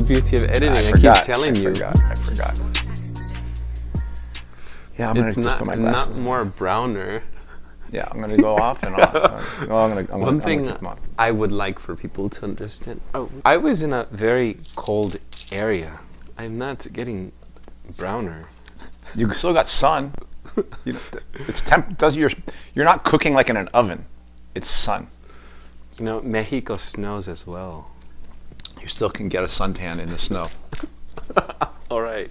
beauty of editing. I keep telling you. I forgot. Yeah, I'm going to just put my glasses. Not more browner. Yeah, I'm going to go off and on. One thing I would like for people to understand. Oh, I was in a very cold area. I'm not getting browner. You still got sun. It's you're not cooking like in an oven. It's sun. You know, Mexico snows as well. You still can get a suntan in the snow. All right.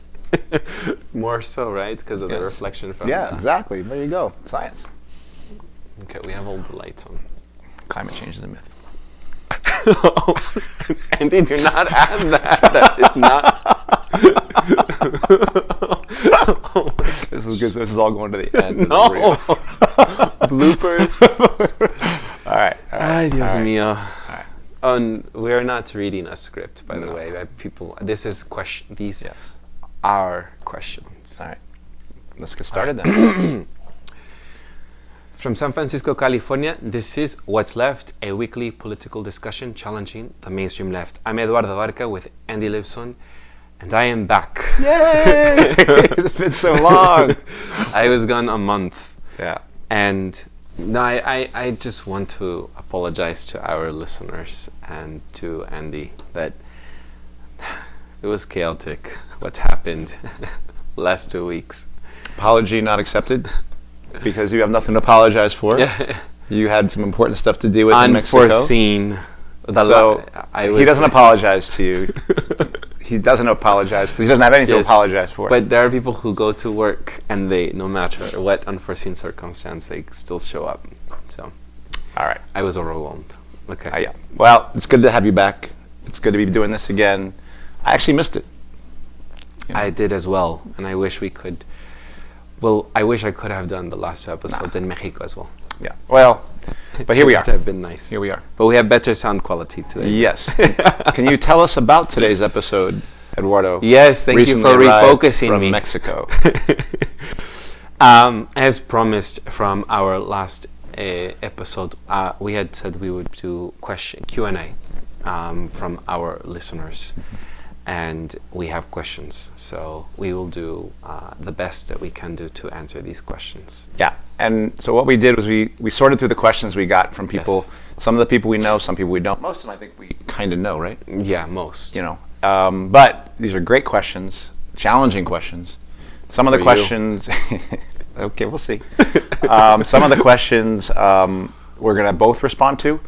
More so, right? Because of the reflection from Yeah, exactly. There you go. Science. Okay, we have all the lights on. Climate change is a myth. Andy, do not add that. That is not. This is good. This is all going to the end. No. Bloopers. All right. Ay, Dios mío. All right. And we're not reading a script, by the way. People, this is these are questions. All right. Let's get started then. From San Francisco, California, this is What's Left, a weekly political discussion challenging the mainstream left. I'm Eduardo Barca with Andy Lipson, and I am back. Yay! It's been so long. I was gone a month. Yeah. And no, I just want to apologize to our listeners and to Andy that it was chaotic what happened last 2 weeks. Apology not accepted. Because you have nothing to apologize for. Yeah. You had some important stuff to deal with in Mexico. Unforeseen. So he doesn't apologize to you. He doesn't apologize because he doesn't have anything to apologize for. But there are people who go to work and they, no matter what unforeseen circumstance, they still show up. So, all right. I was overwhelmed. Okay. Yeah. Well, it's good to have you back. It's good to be doing this again. I actually missed it. You know? I did as well, and I wish we could. Well, I wish I could have done the last 2 episodes in Mexico as well. Yeah. Well, but here we are. It would have been nice. Here we are. But we have better sound quality today. Yes. Can you tell us about today's episode, Eduardo? Yes, thank you for refocusing from me. Mexico. As promised from our last episode, we had said we would do Q&A from our listeners. And we have questions, so we will do the best that we can do to answer these questions. Yeah, and so what we did was we sorted through the questions we got from people. Yes. Some of the people we know, some people we don't. Most of them I think we kind of know, right? Yeah, most. You know, but these are great questions, challenging questions. Some of the questions, okay, we'll see. Some of the questions we're going to both respond to,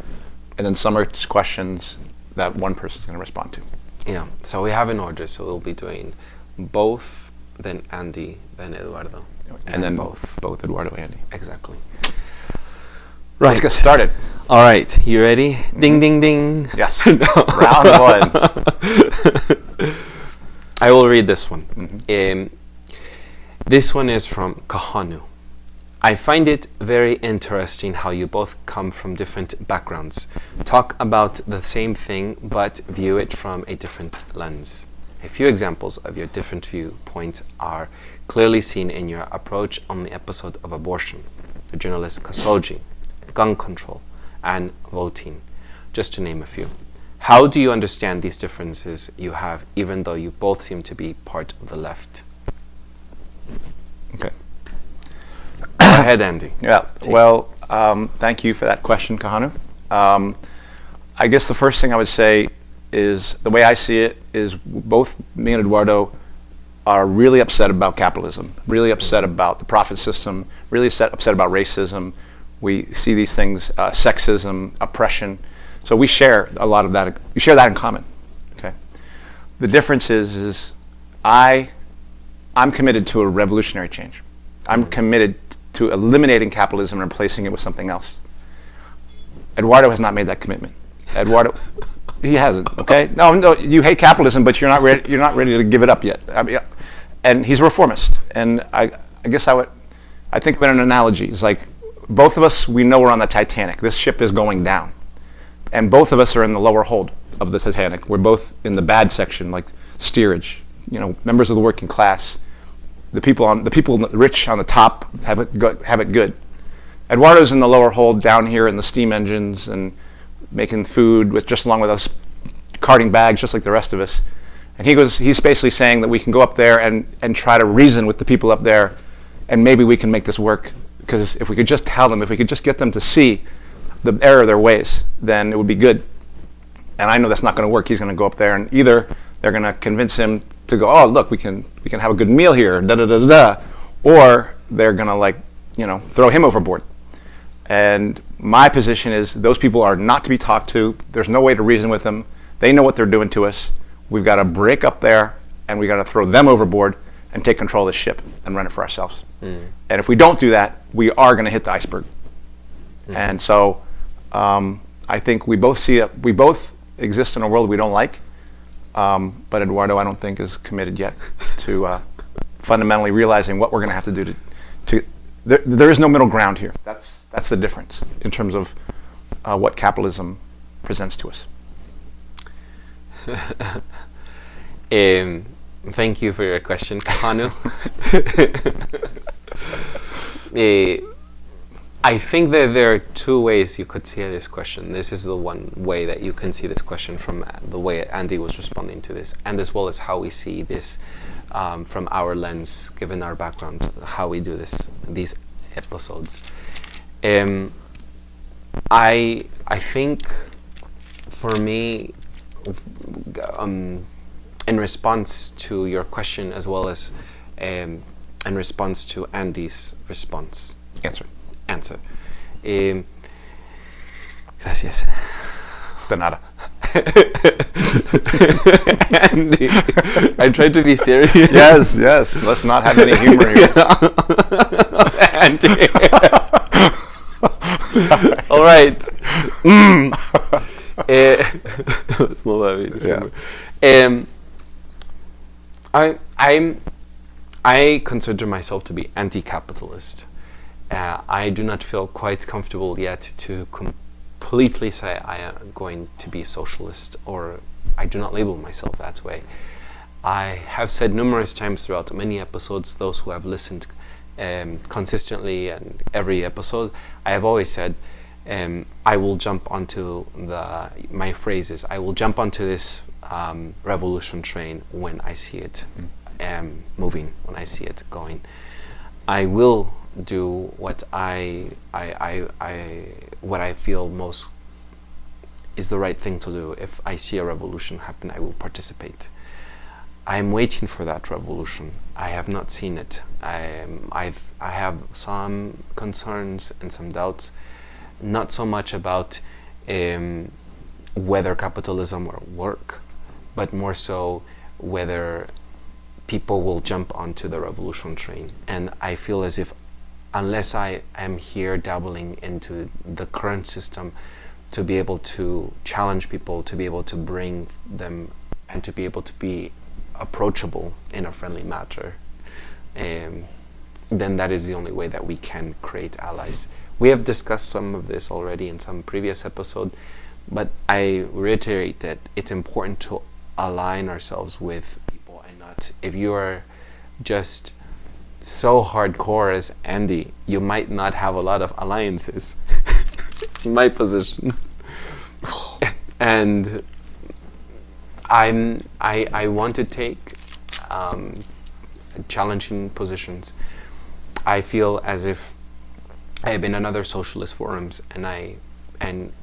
and then some are just questions that one person's going to respond to. Yeah, so we have an order, so we'll be doing both, then Andy, then Eduardo. And then both Eduardo and Andy. Exactly. Right. Let's get started. All right, you ready? Mm-hmm. Ding, ding, ding. Yes. Round one. I will read this one. Mm-hmm. This one is from Kahanu. I find it very interesting how you both come from different backgrounds, talk about the same thing, but view it from a different lens. A few examples of your different viewpoints are clearly seen in your approach on the episode of abortion, the journalist Khashoggi, gun control, and voting, just to name a few. How do you understand these differences you have, even though you both seem to be part of the left? Okay. Go ahead, Andy. Yeah. Well, thank you for that question, Kahanu. I guess the first thing I would say is the way I see it is both me and Eduardo are really upset about capitalism, really upset about the profit system, really upset about racism. We see these things, sexism, oppression. So we share a lot of that. We share that in common. Okay. The difference is I'm committed to a revolutionary change. I'm committed to eliminating capitalism and replacing it with something else. Eduardo has not made that commitment. Eduardo, he hasn't. Okay, no, you hate capitalism, but you're not ready to give it up yet. I mean, and he's a reformist. And I guess I think about an analogy. It's like both of us, we know we're on the Titanic. This ship is going down, and both of us are in the lower hold of the Titanic. We're both in the bad section, like steerage. You know, members of the working class. The people rich on the top have it good. Eduardo's in the lower hold down here in the steam engines and making food just along with us, carting bags just like the rest of us. And he's basically saying that we can go up there and try to reason with the people up there, and maybe we can make this work. Because if we could just tell them, if we could just get them to see the error of their ways, then it would be good. And I know that's not going to work. He's going to go up there, and either they're going to convince him to go, oh, look, we can have a good meal here, da da da da da, or they're going to throw him overboard. And my position is those people are not to be talked to. There's no way to reason with them. They know what they're doing to us. We've got to break up there, and we've got to throw them overboard and take control of the ship and run it for ourselves. And if we don't do that, we are going to hit the iceberg. And so I think we both exist in a world we don't like, but Eduardo, I don't think, is committed yet to fundamentally realizing what we're going to have to do to there is no middle ground here. That's the difference in terms of what capitalism presents to us. Thank you for your question, Kahanu. I think that there are two ways you could see this question. This is the one way that you can see this question from the way Andy was responding to this, and as well as how we see this from our lens, given our background, how we do these episodes. I think for me, in response to your question, as well as in response to Andy's answer. Gracias. De nada. Andy, I tried to be serious. Yes. Let's not have any humor here. Andy. All right. Let's not have any humor. I consider myself to be anti-capitalist. I do not feel quite comfortable yet to completely say I am going to be socialist, or I do not label myself that way. I have said numerous times throughout many episodes, those who have listened consistently and every episode, I have always said I will jump onto my phrases. I will jump onto this revolution train when I see it moving, when I see it going. I will do what I feel most is the right thing to do. If I see a revolution happen, I will participate. I am waiting for that revolution. I have not seen it. I have some concerns and some doubts, not so much about whether capitalism will work, but more so whether people will jump onto the revolution train. And I feel as if unless I am here dabbling into the current system to be able to challenge people, to be able to bring them, and to be able to be approachable in a friendly manner, then that is the only way that we can create allies. We have discussed some of this already in some previous episode, but I reiterate that it's important to align ourselves with people and not, if you are just so hardcore as Andy, you might not have a lot of alliances. It's my position. And I want to take challenging positions. I feel as if I have been in other socialist forums, and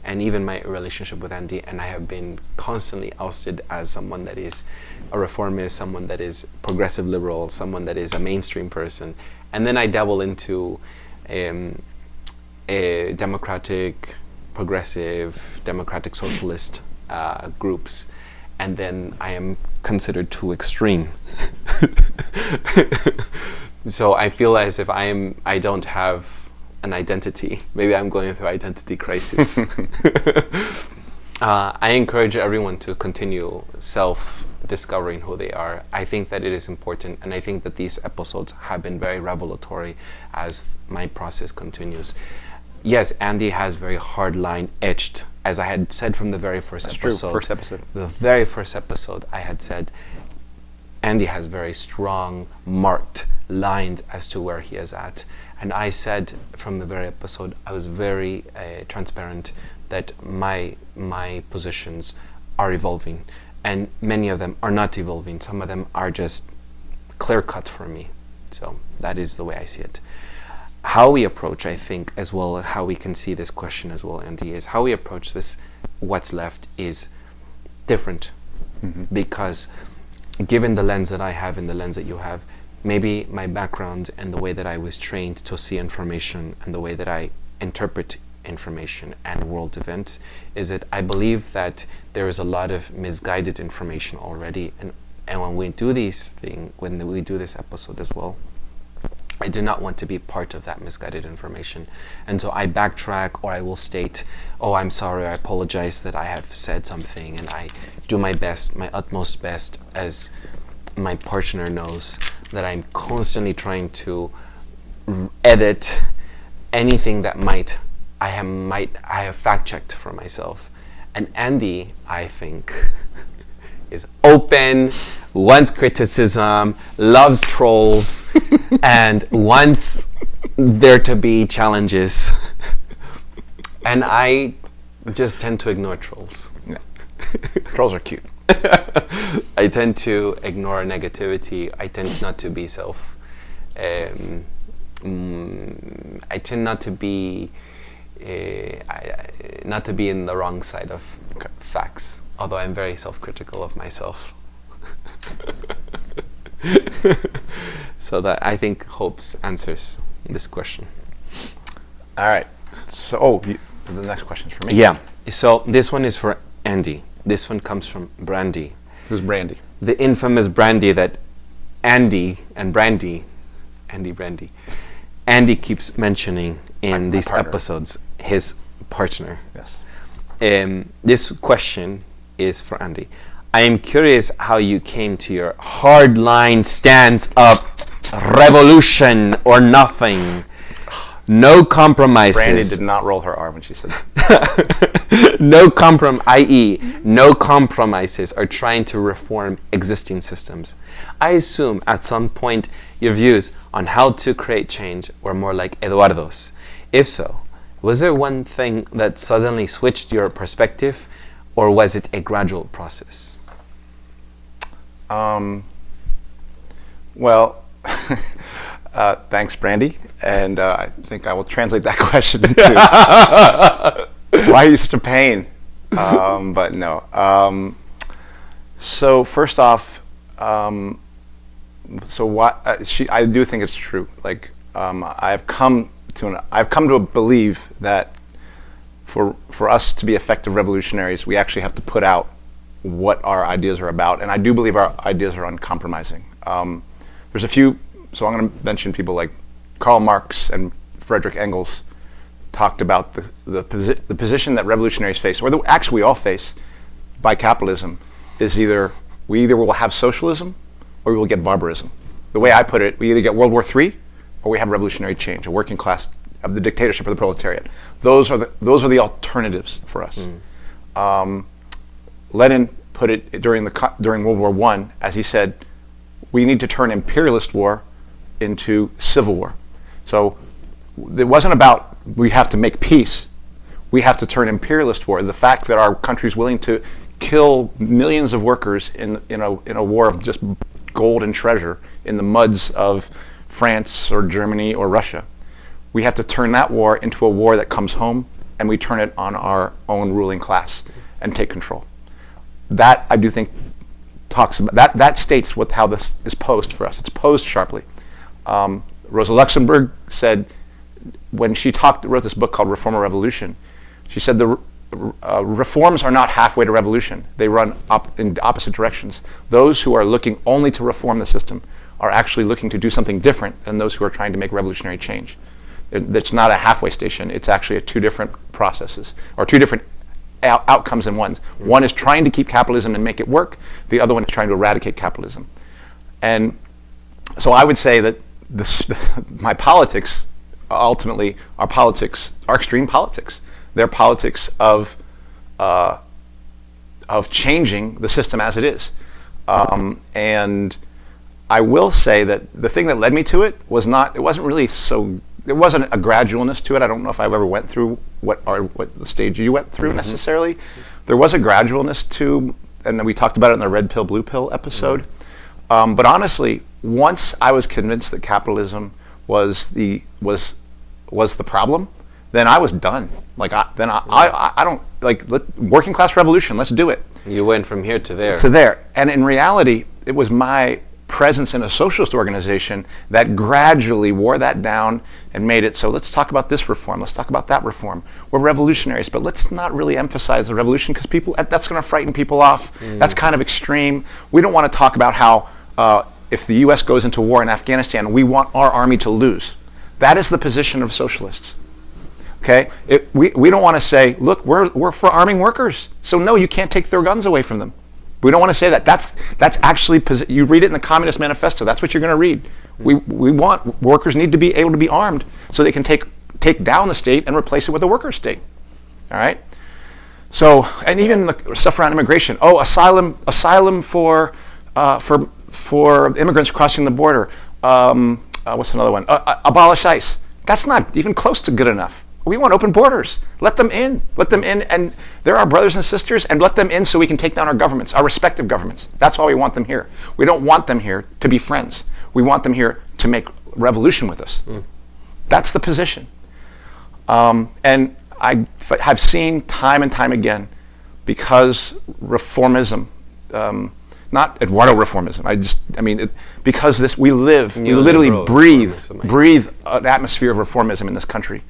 even my relationship with Andy, and I have been constantly ousted as someone that is a reformist, someone that is progressive liberal, someone that is a mainstream person, and then I dabble into a democratic, progressive, democratic socialist groups, and then I am considered too extreme. So I feel as if I don't have an identity. Maybe I'm going through identity crisis. I encourage everyone to continue self-discovering who they are. I think that it is important, and I think that these episodes have been very revelatory as my process continues. Yes, Andy has very hard line etched, as I had said from the very first episode. First episode. The very first episode, I had said Andy has very strong, marked lines as to where he is at. And I said from the very episode, I was very transparent that my positions are evolving, and many of them are not evolving. Some of them are just clear cut for me. So that is the way I see it. How we approach, I think, as well, how we can see this question as well, Andy, is how we approach this, what's left, is different. Because given the lens that I have and the lens that you have, maybe my background and the way that I was trained to see information and the way that I interpret information and world events is that I believe that there is a lot of misguided information already, and when we do these things, when we do this episode as well, I do not want to be part of that misguided information, and so I backtrack, or I will state, oh, I'm sorry, I apologize that I have said something, and I do my best, my utmost best, as my partner knows that I'm constantly trying to edit anything that I have fact checked for myself. And Andy, I think, is open, wants criticism, loves trolls, and wants there to be challenges. And I just tend to ignore trolls. Yeah. Trolls are cute. I tend to ignore negativity. I tend not to be I tend not to be not to be in the wrong side of facts, although I'm very self-critical of myself. So that, I think, hopes answers this question. All right. So, the next question's for me. Yeah. So this one is for Andy. This one comes from Brandy. Who's Brandy? The infamous Brandy that Andy keeps mentioning in these episodes. His partner. Yes. This question is for Andy. I am curious how you came to your hardline stance of revolution or nothing. No compromises. Brandy did not roll her R when she said that. i.e., no compromises or trying to reform existing systems. I assume at some point your views on how to create change were more like Eduardo's. If so, was there one thing that suddenly switched your perspective, or was it a gradual process? Well, thanks, Brandy. And I think I will translate that question into why are you such a pain? But no. So first off, I do think it's true. Like I've come to believe that for us to be effective revolutionaries, we actually have to put out what our ideas are about, and I do believe our ideas are uncompromising. There's a few, so I'm going to mention people like Karl Marx and Friedrich Engels talked about the position that revolutionaries face, or actually we all face, by capitalism, is we will have socialism or we will get barbarism. The way I put it, we either get World War III or we have revolutionary change, a working class of the dictatorship of the proletariat. Those are the alternatives for us. Lenin put it during World War I, as he said, we need to turn imperialist war into civil war. So it wasn't about we have to make peace. We have to turn imperialist war. The fact that our country is willing to kill millions of workers in a war of just gold and treasure in the muds of France or Germany or Russia. We have to turn that war into a war that comes home, and we turn it on our own ruling class and take control. That, I do think, talks about that states how this is posed for us. It's posed sharply. Rosa Luxemburg said, when she wrote this book called Reform or Revolution, she said the reforms are not halfway to revolution. They run in opposite directions. Those who are looking only to reform the system are actually looking to do something different than those who are trying to make revolutionary change. It's not a halfway station. It's actually two different processes, or two different outcomes in one. One is trying to keep capitalism and make it work. The other one is trying to eradicate capitalism. And so I would say that my politics ultimately are extreme politics. They're politics of changing the system as it is. And I will say that the thing that led me to it wasn't a gradualness to it. I don't know if I've ever went through what the stage you went through necessarily. There was a gradualness to and we talked about it in the red pill, blue pill episode. But honestly, once I was convinced that capitalism was the problem, then I was done. Like I don't like working class revolution. Let's do it. You went from here to there. To there, and in reality, it was my presence in a socialist organization that gradually wore that down and made it so let's talk about this reform, let's talk about that reform. We're revolutionaries, but let's not really emphasize the revolution because that's going to frighten people off. That's kind of extreme. We don't want to talk about how if the U.S. goes into war in Afghanistan, we want our army to lose. That is the position of socialists. Okay, we don't want to say, look, we're for arming workers, so no, you can't take their guns away from them. We don't want to say that. That's actually, you read it in the Communist Manifesto. That's what you're going to read. We want workers need to be able to be armed so they can take down the state and replace it with a worker state. All right. So, and even the stuff around immigration. Oh, asylum for immigrants crossing the border. What's another one? Abolish ICE. That's not even close to good enough. We want open borders. Let them in. Let them in, and they're our brothers and sisters, and let them in so we can take down our governments, our respective governments. That's why we want them here. We don't want them here to be friends. We want them here to make revolution with us. That's the position. And I have seen time and time again, because reformism, not Eduardo reformism. Because we literally breathe an atmosphere of reformism in this country.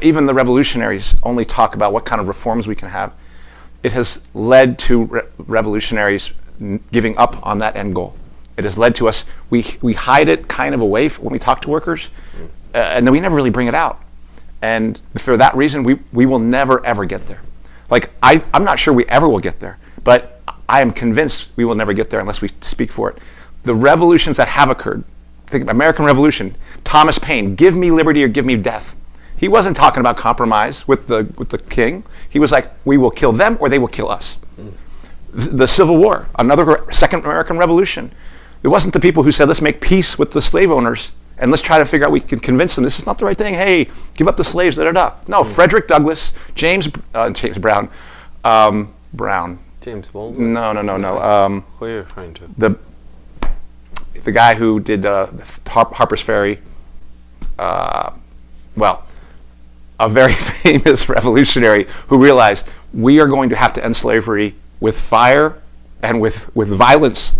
Even the revolutionaries only talk about what kind of reforms we can have. It has led to revolutionaries giving up on that end goal. It has led to us, we hide it kind of away when we talk to workers, and then we never really bring it out. And for that reason, we will never, ever get there. Like, I'm not sure we ever will get there, but I am convinced we will never get there unless we speak for it. The revolutions that have occurred, think of American Revolution, Thomas Paine, give me liberty or give me death. He wasn't talking about compromise with the king. He was like, we will kill them or they will kill us. The Civil War, another second American Revolution. It wasn't the people who said, let's make peace with the slave owners and let's try to figure out we can convince them this is not the right thing. Hey, give up the slaves, da-da-da. No, Frederick Douglass, James Brown. James Baldwin? No. Who are you referring to? The guy who did Harper's Ferry. A very famous revolutionary who realized we are going to have to end slavery with fire and with violence.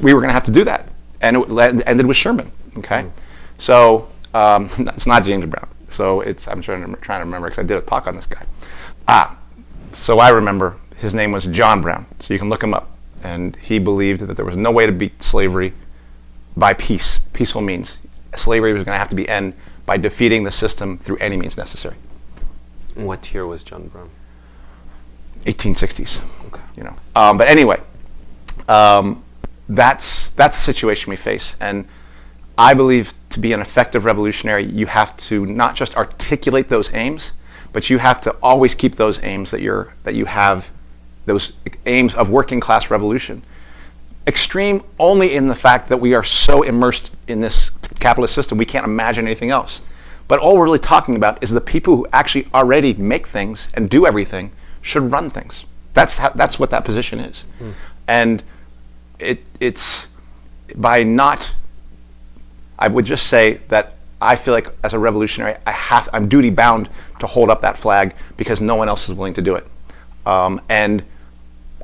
We were going to have to do that, and it ended with Sherman. Okay, so it's not James Brown. So I'm trying to remember because I did a talk on this guy. So I remember his name was John Brown. So you can look him up, and he believed that there was no way to beat slavery by peaceful means. Slavery was going to have to be ended by defeating the system through any means necessary. What year was John Brown? 1860s. Okay. But anyway, that's the situation we face, and I believe to be an effective revolutionary, you have to not just articulate those aims, but you have to always keep those aims that you have, those aims of working class revolution. Extreme only in the fact that we are so immersed in this capitalist system we can't imagine anything else. But all we're really talking about is the people who actually already make things and do everything should run things. That's what that position is. And it's by not, I would just say that I feel like as a revolutionary I'm duty bound to hold up that flag because no one else is willing to do it. And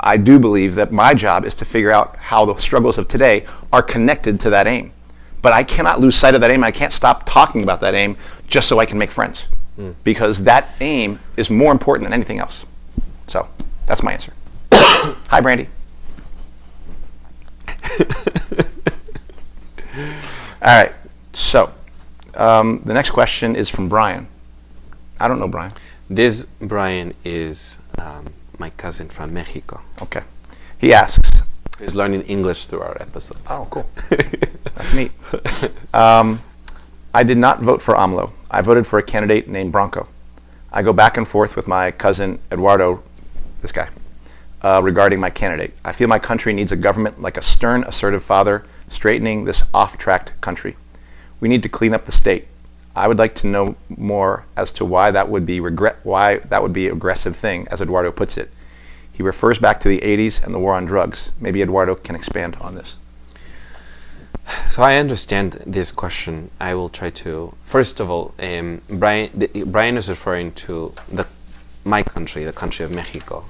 I do believe that my job is to figure out how the struggles of today are connected to that aim. But I cannot lose sight of that aim. I can't stop talking about that aim just so I can make friends. Because that aim is more important than anything else. So that's my answer. Hi, Brandy. All right. So the next question is from Brian. I don't know Brian. This Brian is my cousin from Mexico. Okay. He asks. He's learning English through our episodes. Oh, cool. That's neat. I did not vote for AMLO. I voted for a candidate named Bronco. I go back and forth with my cousin Eduardo, this guy, regarding my candidate. I feel my country needs a government like a stern, assertive father, straightening this off-track country. We need to clean up the state. I would like to know more as to why that would be aggressive thing, as Eduardo puts it. He refers back to the 80s and the war on drugs. Maybe Eduardo can expand on this. So I understand this question. I will try to. First of all, Brian is referring to my country, the country of Mexico.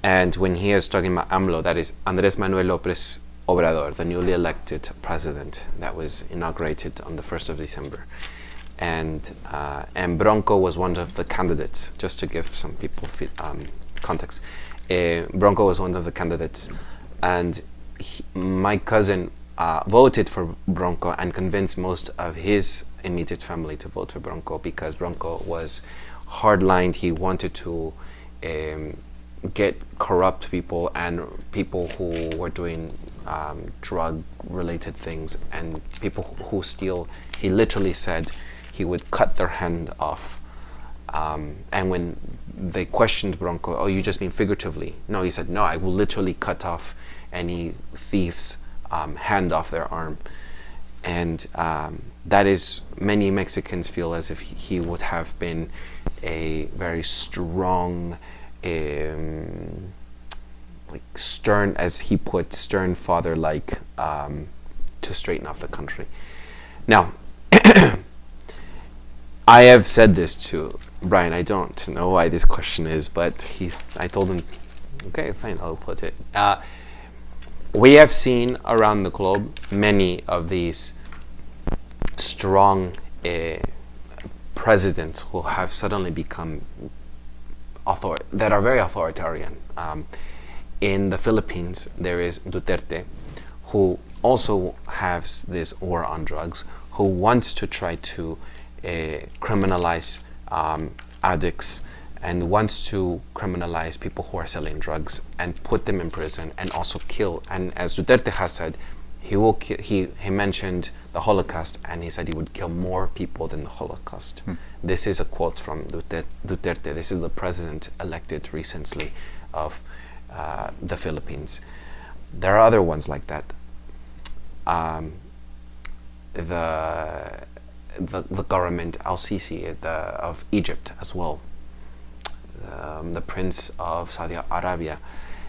And when he is talking about AMLO, that is Andrés Manuel López Obrador, the newly elected president that was inaugurated on the 1st of December. And Bronco was one of the candidates, just to give some people context. Bronco was one of the candidates, and my cousin voted for Bronco and convinced most of his immediate family to vote for Bronco because Bronco was hardlined. He wanted to get corrupt people and people who were doing drug-related things and people who steal. He literally said he would cut their hand off. And when they questioned Bronco, oh, you just mean figuratively? No, he said, no, I will literally cut off any thief's hand off their arm. And that is, many Mexicans feel as if he would have been a very strong, like stern, as he put, stern father, like to straighten off the country. Now, I have said this to Brian. I don't know why this question is, but I told him, okay, fine, I'll put it. We have seen around the globe many of these strong presidents who have suddenly become that are very authoritarian. In the Philippines, there is Duterte, who also has this war on drugs, who wants to try to criminalize addicts and wants to criminalize people who are selling drugs and put them in prison and also kill. And as Duterte has said, he mentioned the Holocaust, and he said he would kill more people than the Holocaust. This is a quote from Duterte. This is the president elected recently of the Philippines. There are other ones like that. The government, Al-Sisi of Egypt as well, the Prince of Saudi Arabia.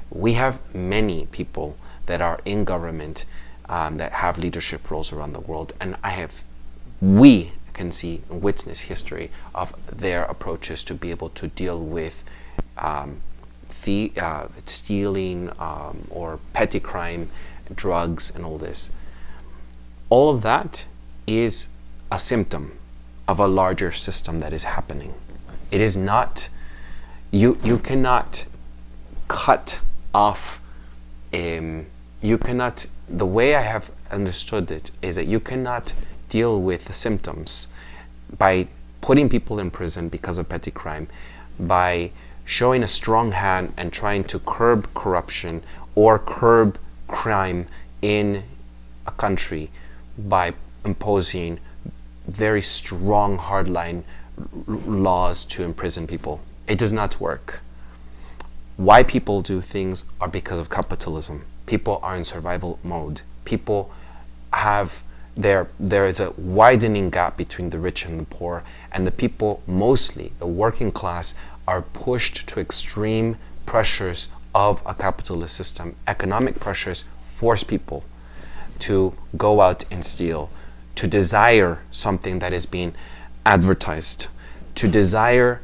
We have many people that are in government that have leadership roles around the world, and we can see and witness history of their approaches to be able to deal with stealing or petty crime, drugs, and all this. All of that is a symptom of a larger system that is happening. It is not, you cannot cut off, the way I have understood it is that you cannot deal with the symptoms by putting people in prison because of petty crime, by showing a strong hand and trying to curb corruption or curb crime in a country by imposing very strong hardline laws to imprison people. It does not work. Why people do things are because of capitalism. People are in survival mode. People have there is a widening gap between the rich and the poor, and the people, mostly the working class, are pushed to extreme pressures of a capitalist system. Economic pressures force people to go out and steal, to desire something that is being advertised, to desire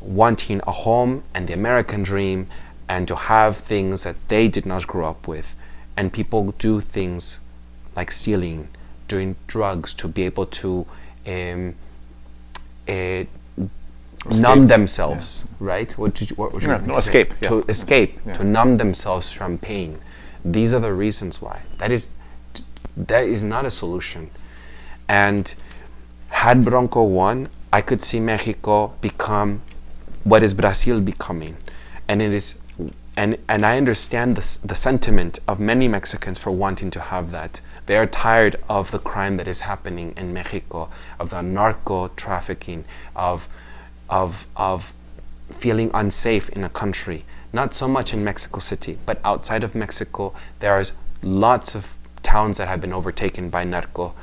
wanting a home and the American dream, and to have things that they did not grow up with. And people do things like stealing, doing drugs, to be able to numb themselves, right? What would you escape. To escape, to numb themselves from pain. These are the reasons why. That is not a solution. And had Bronco won, I could see Mexico become what is Brazil becoming. And it is, and I understand the sentiment of many Mexicans for wanting to have that. They are tired of the crime that is happening in Mexico, of the narco trafficking, of feeling unsafe in a country. Not so much in Mexico City, but outside of Mexico, there are lots of towns that have been overtaken by narco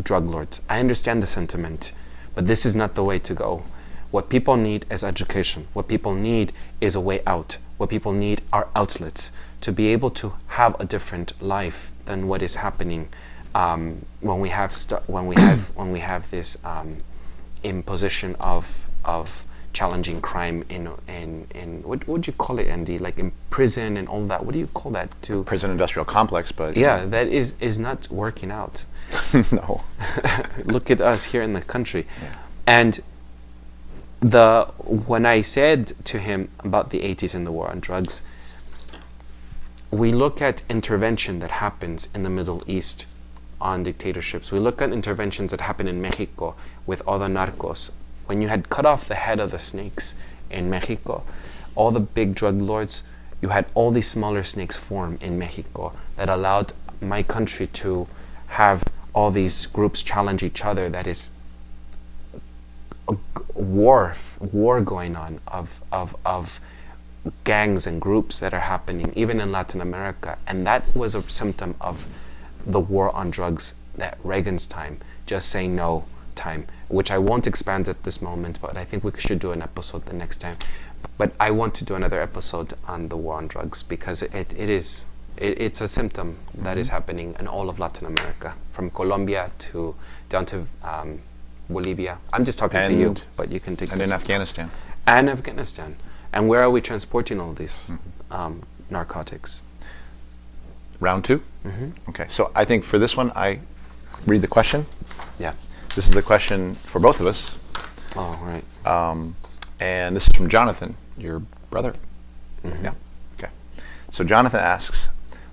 drug lords. I understand the sentiment, but this is not the way to go. What people need is education. What people need is a way out. what people need are outlets to be able to have a different life than what is happening when we have this imposition of challenging crime in what would you call it, Andy? Like in prison and all that. What do you call that? To prison industrial complex, but yeah, that is not working out. No. Look at us here in the country. Yeah. And when I said to him about the 80s and the war on drugs, we look at intervention that happens in the Middle East on dictatorships. We look at interventions that happen in Mexico with all the narcos. When you had cut off the head of the snakes in Mexico, all the big drug lords, you had all these smaller snakes form in Mexico that allowed my country to have all these groups challenge each other. That is a war going on of gangs and groups that are happening even in Latin America, and that was a symptom of the war on drugs that Reagan's time, just say no time, which I won't expand at this moment, but I think we should do an episode the next time. But I want to do another episode on the war on drugs because it's a symptom that is happening in all of Latin America, from Colombia to down to Bolivia. I'm just talking to you, but you can take and this. in Afghanistan. And Afghanistan. And where are we transporting all these narcotics? Round 2? Okay, so I think for this one, I read the question. Yeah. This is the question for both of us. Oh, right. And this is from Jonathan, your brother. Yeah. Okay. So Jonathan asks,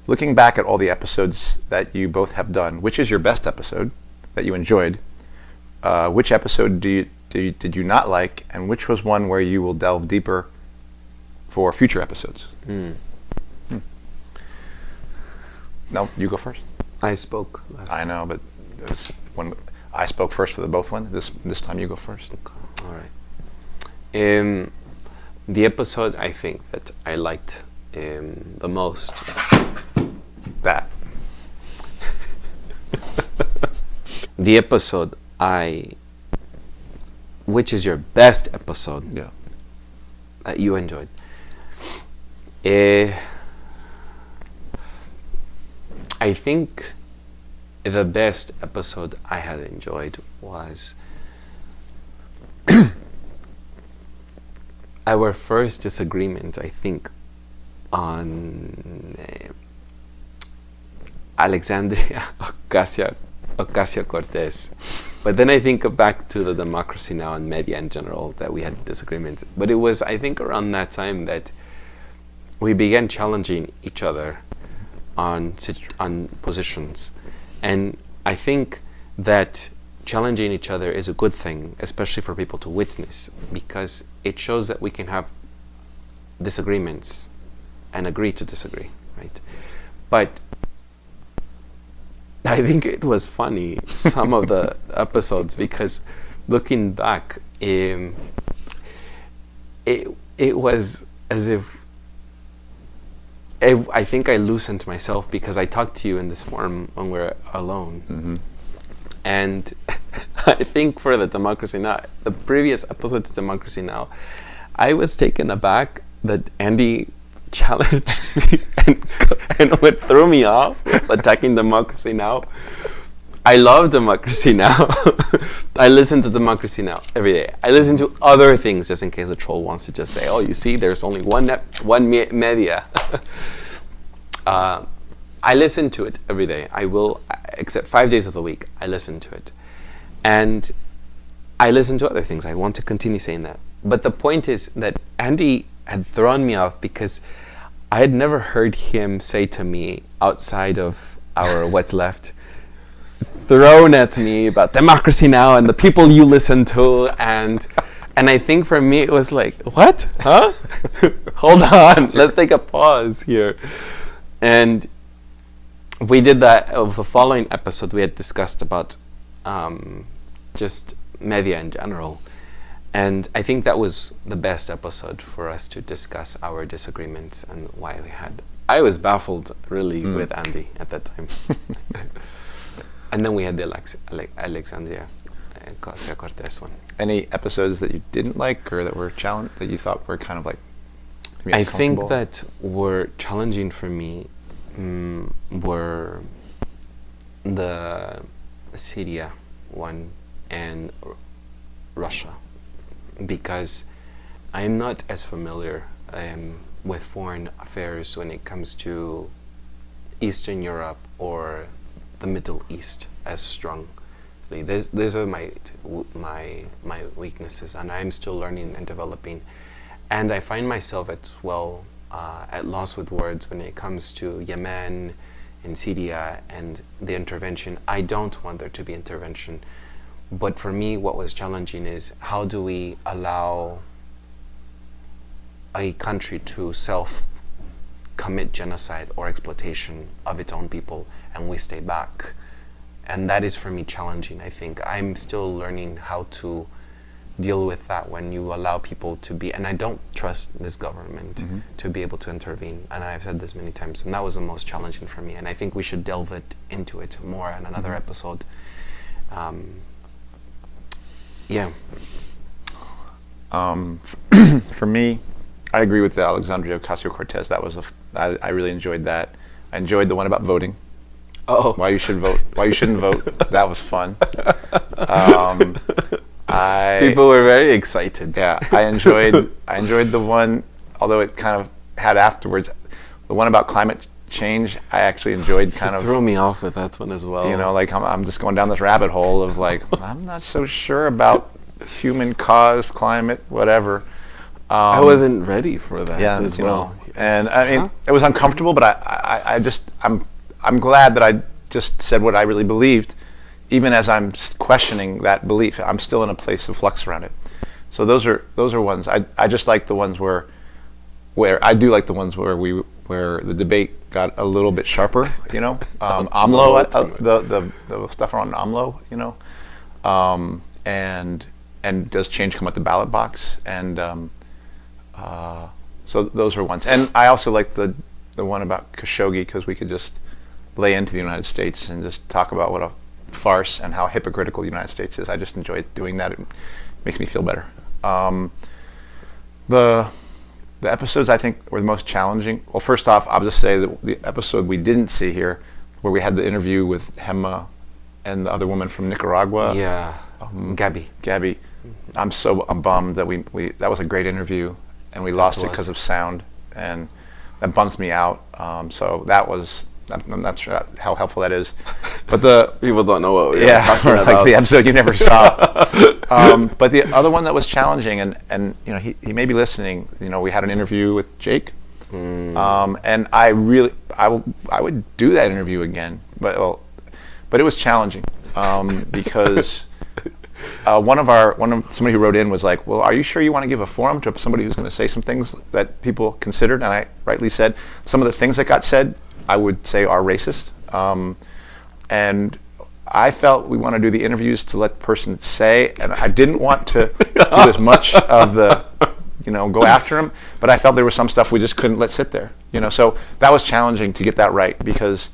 looking back at all the episodes that you both have done, which is your best episode that you enjoyed? Which episode did you not like, and which was one where you will delve deeper for future episodes? No, you go first. I spoke last. I know, but it was when I spoke first for the both one. This time you go first. Okay. All right. The episode I think that I liked the most. That. The episode which is your best episode? Yeah. That you enjoyed. I think the best episode I had enjoyed was our first disagreement, I think, on Alexandria Ocasio-Cortez. But then I think back to the Democracy Now! And media in general, that we had disagreements. But it was, I think, around that time that we began challenging each other on positions. And I think that challenging each other is a good thing, especially for people to witness, because it shows that we can have disagreements and agree to disagree, right? But I think it was funny, some of the episodes, because looking back, it was as if I think I loosened myself because I talked to you in this forum when we're alone. And I think for the Democracy Now!, the previous episode to Democracy Now!, I was taken aback that Andy challenged me and what threw me off attacking Democracy Now! I love Democracy Now! I listen to Democracy Now! Every day. I listen to other things just in case a troll wants to just say, oh, you see, there's only one media. I listen to it every day. I will, except 5 days of the week, I listen to it. And I listen to other things. I want to continue saying that. But the point is that Andy had thrown me off because I had never heard him say to me outside of our What's Left, thrown at me about Democracy Now! And the people you listen to, and I think for me it was like, what? Huh? Hold on, let's take a pause here. And we did that of the following episode. We had discussed about just media in general. And I think that was the best episode for us to discuss our disagreements and why we had. I was baffled, really, with Andy at that time. And then we had the Alexandria Ocasio-Cortez one. Any episodes that you didn't like or that were challenged, that you thought were kind of like be I think uncomfortable? that were challenging for me were the Syria one and Russia, because I'm not as familiar with foreign affairs when it comes to Eastern Europe or the Middle East as strongly. Those are my weaknesses, and I'm still learning and developing. And I find myself as well at loss with words when it comes to Yemen and Syria and the intervention. I don't want there to be intervention. But for me, what was challenging is how do we allow a country to self-commit genocide or exploitation of its own people, and we stay back. And that is for me challenging, I think. I'm still learning how to deal with that when you allow people to be, and I don't trust this government to be able to intervene, and I've said this many times, and that was the most challenging for me, and I think we should delve into it more in another episode. Yeah. For me, I agree with the Alexandria Ocasio-Cortez. That was I really enjoyed that. I enjoyed the one about voting. Oh. Why you should vote? Why you shouldn't vote? That was fun. People were very excited. Yeah, I enjoyed the one, although it kind of had afterwards, the one about climate change. I actually enjoyed kind of. Threw me off with that one as well. You know, like I'm just going down this rabbit hole of like I'm not so sure about human caused climate, whatever. I wasn't ready for that as well. And I mean, it was uncomfortable, but I'm glad that I just said what I really believed, even as I'm questioning that belief. I'm still in a place of flux around it. So those are ones. I just like the ones where I do like the ones where the debate got a little bit sharper. You know, AMLO, the stuff around AMLO. You know, and does change come at the ballot box? And so those are ones. And I also like the one about Khashoggi, because we could just lay into the United States and just talk about what a farce and how hypocritical the United States is. I just enjoy doing that. It makes me feel better. The episodes I think were the most challenging. Well, first off, I'll just say that the episode we didn't see here, where we had the interview with Hema and the other woman from Nicaragua. Yeah, Gabby. I'm bummed that we that was a great interview, and we lost it because of sound, and that bums me out. So that was. I'm not sure how helpful that is, but the people don't know what we're talking about. Like the episode you never saw. But the other one that was challenging, and you know he may be listening. You know, we had an interview with Jake, and I would do that interview again, but it was challenging because somebody who wrote in was like, well, are you sure you want to give a forum to somebody who's going to say some things that people considered? And I rightly said some of the things that got said I would say are racist, and I felt we want to do the interviews to let the person say, and I didn't want to do as much of the, go after him, but I felt there was some stuff we just couldn't let sit there, so that was challenging to get that right, because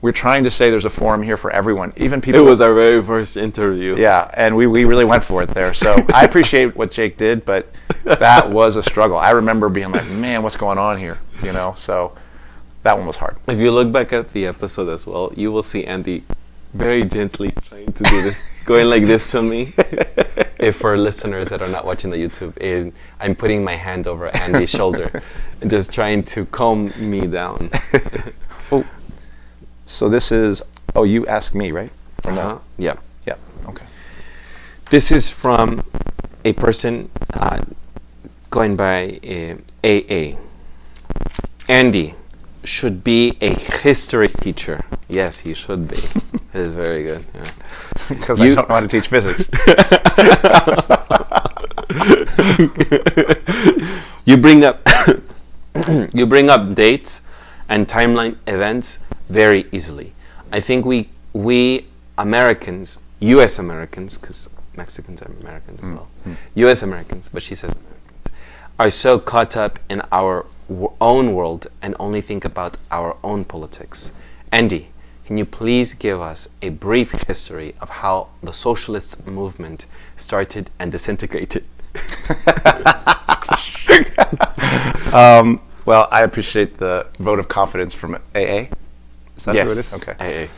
we're trying to say there's a forum here for everyone, even people. It was our very first interview. Yeah, and we really went for it there, so I appreciate what Jake did, but that was a struggle. I remember being like, man, what's going on here, so that one was hard. If you look back at the episode as well, you will see Andy very gently trying to do this, going like this to me. If for listeners that are not watching the YouTube, I'm putting my hand over Andy's shoulder and just trying to calm me down. Oh, so this is, you asked me, right? Or no? Yeah. Yeah, okay. This is from a person going by AA. Andy should be a history teacher. Yes, he should be. It is very good. Because I don't know how to teach physics. You bring up you bring up dates and timeline events very easily. I think we Americans, U.S. Americans, because Mexicans are Americans as well, U.S. Americans, but she says Americans, are so caught up in our own world and only think about our own politics. Andy, can you please give us a brief history of how the socialist movement started and disintegrated? Well, I appreciate the vote of confidence from AA. Is that Yes. who it is? Okay. AA.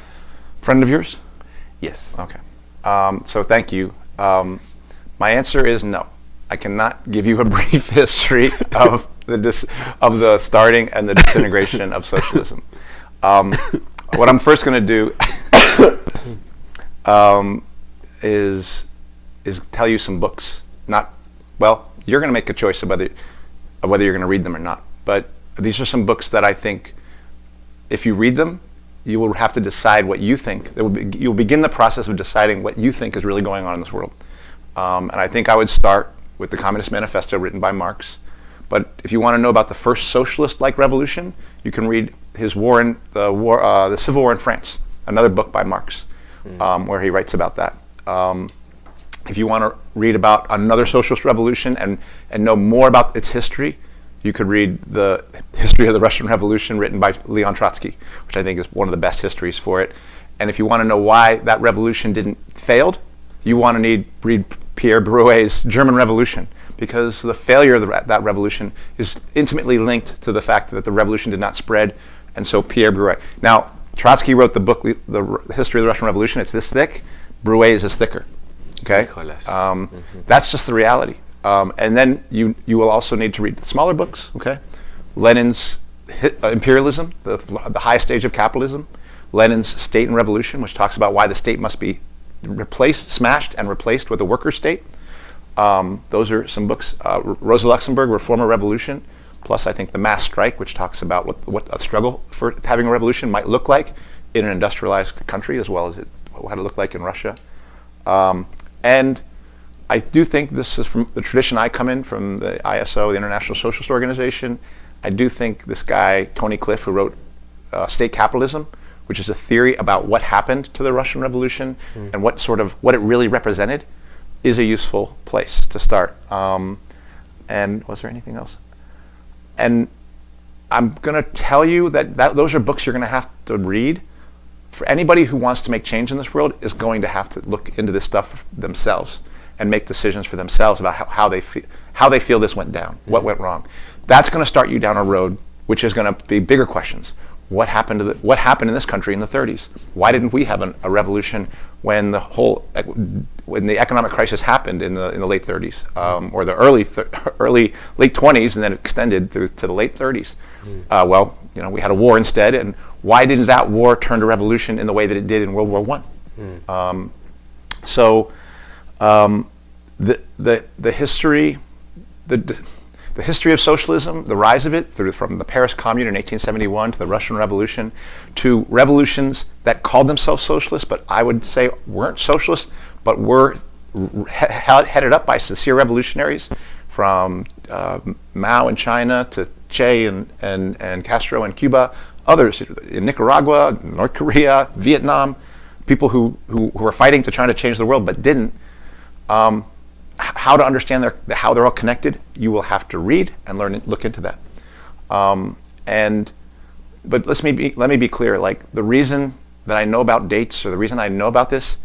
Friend of yours? Yes. Okay. So thank you. My answer is no. I cannot give you a brief history of of the starting and the disintegration of socialism. What I'm first going to do is tell you some books. You're going to make a choice of whether you're going to read them or not. But these are some books that I think, if you read them, you will have to decide what you think. You'll begin the process of deciding what you think is really going on in this world. And I think I would start with the Communist Manifesto written by Marx. But if you want to know about the first socialist-like revolution, you can read his the Civil War in France, another book by Marx, where he writes about that. If you want to read about another socialist revolution and know more about its history, you could read the History of the Russian Revolution written by Leon Trotsky, which I think is one of the best histories for it. And if you want to know why that revolution didn't failed, you want to read Pierre Brouet's German Revolution, because the failure of that revolution is intimately linked to the fact that the revolution did not spread, and so Pierre Broue. Now, Trotsky wrote the book, The History of the Russian Revolution. It's this thick. Broue is this thicker. Okay? That's just the reality. And then you will also need to read smaller books, okay? Lenin's Imperialism, the highest stage of capitalism. Lenin's State and Revolution, which talks about why the state must be smashed and replaced with a worker state. Those are some books. Rosa Luxemburg, Reform Revolution, plus I think The Mass Strike, which talks about what a struggle for having a revolution might look like in an industrialized country, as well as what it looked like in Russia. And I do think this is from the tradition I come in, from the ISO, the International Socialist Organization. I do think this guy, Tony Cliff, who wrote State Capitalism, which is a theory about what happened to the Russian Revolution and what it really represented, is a useful place to start. And was there anything else? And I'm going to tell you that those are books you're going to have to read. For anybody who wants to make change in this world is going to have to look into this stuff themselves and make decisions for themselves about how they feel this went down, what went wrong. That's going to start you down a road which is going to be bigger questions. What happened in this country in the 30s? Why didn't we have a revolution when the economic crisis happened in the late 30s, or the late 20s, and then it extended to the late 30s? We had a war instead, and why didn't that war turn to revolution in the way that it did in World War I? The history, the history of socialism, the rise of it, from the Paris Commune in 1871 to the Russian Revolution, to revolutions that called themselves socialist, but I would say weren't socialist, but were headed up by sincere revolutionaries, from Mao in China to Che and Castro in Cuba, others in Nicaragua, North Korea, Vietnam, people who were fighting to try to change the world but didn't. How to understand how they're all connected, you will have to read and look into that. But let me be clear. Like, the reason that I know about dates, or the reason I know about this,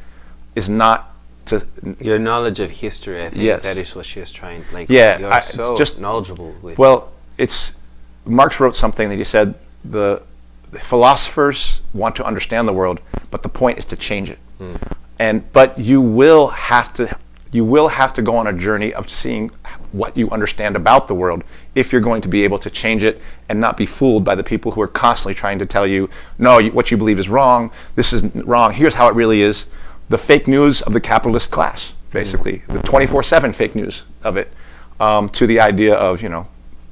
is not to your knowledge of history. I think yes. that is what she is trying. Like, yeah, you're so just knowledgeable with. Well, Marx wrote something that he said the philosophers want to understand the world, but the point is to change it. But you will have to go on a journey of seeing what you understand about the world if you're going to be able to change it and not be fooled by the people who are constantly trying to tell you, no, what you believe is wrong, this is wrong, here's how it really is. The fake news of the capitalist class, basically, the 24/7 fake news of it, to the idea of,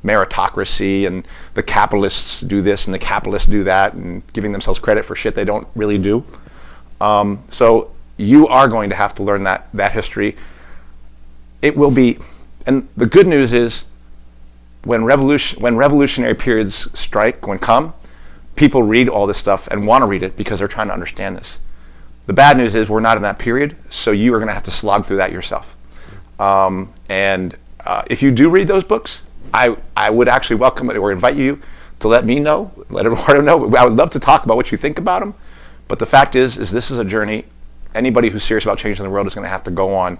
meritocracy and the capitalists do this and the capitalists do that, and giving themselves credit for shit they don't really do. So you are going to have to learn that history. It will be, and the good news is, when revolutionary periods come, people read all this stuff and want to read it because they're trying to understand this. The bad news is we're not in that period, so you are going to have to slog through that yourself. If you do read those books, I would actually welcome it or invite you to let me know, let everyone know. I would love to talk about what you think about them. But the fact is this is a journey. Anybody who's serious about changing the world is going to have to go on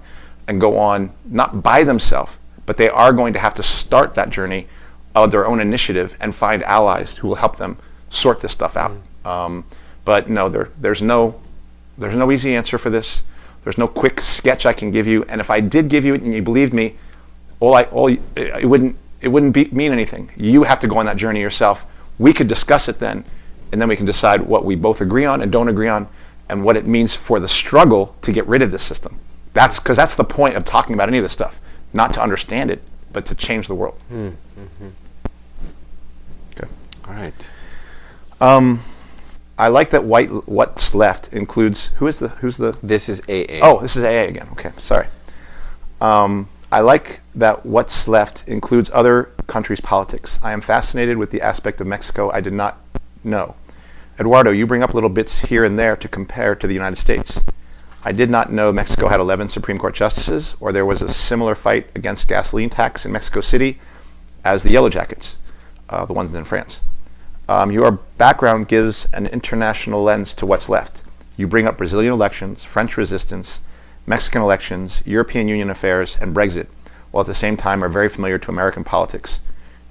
not by themselves, but they are going to have to start that journey of their own initiative and find allies who will help them sort this stuff out. But no, there's no easy answer for this. There's no quick sketch I can give you. And if I did give you it and you believed me, it wouldn't mean anything. You have to go on that journey yourself. We could discuss it then, and then we can decide what we both agree on and don't agree on, and what it means for the struggle to get rid of this system. That's the point of talking about any of this stuff. Not to understand it, but to change the world. Okay. All right. I like that what's left includes who's the This is AA. Oh, this is AA again. Okay, sorry. I like that what's left includes other countries' politics. I am fascinated with the aspect of Mexico I did not know. Eduardo, you bring up little bits here and there to compare to the United States. I did not know Mexico had 11 Supreme Court justices, or there was a similar fight against gasoline tax in Mexico City as the Yellow Jackets, the ones in France. Your background gives an international lens to what's left. You bring up Brazilian elections, French resistance, Mexican elections, European Union affairs, and Brexit, while at the same time are very familiar to American politics.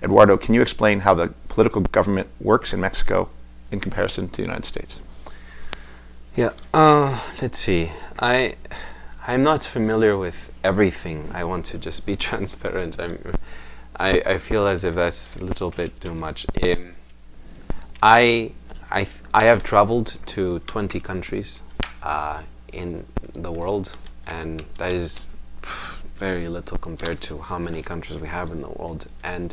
Eduardo, can you explain how the political government works in Mexico in comparison to the United States? Yeah, let's see. I'm not familiar with everything. I want to just be transparent. I feel as if that's a little bit too much. I have traveled to 20 countries in the world, and that is very little compared to how many countries we have in the world. And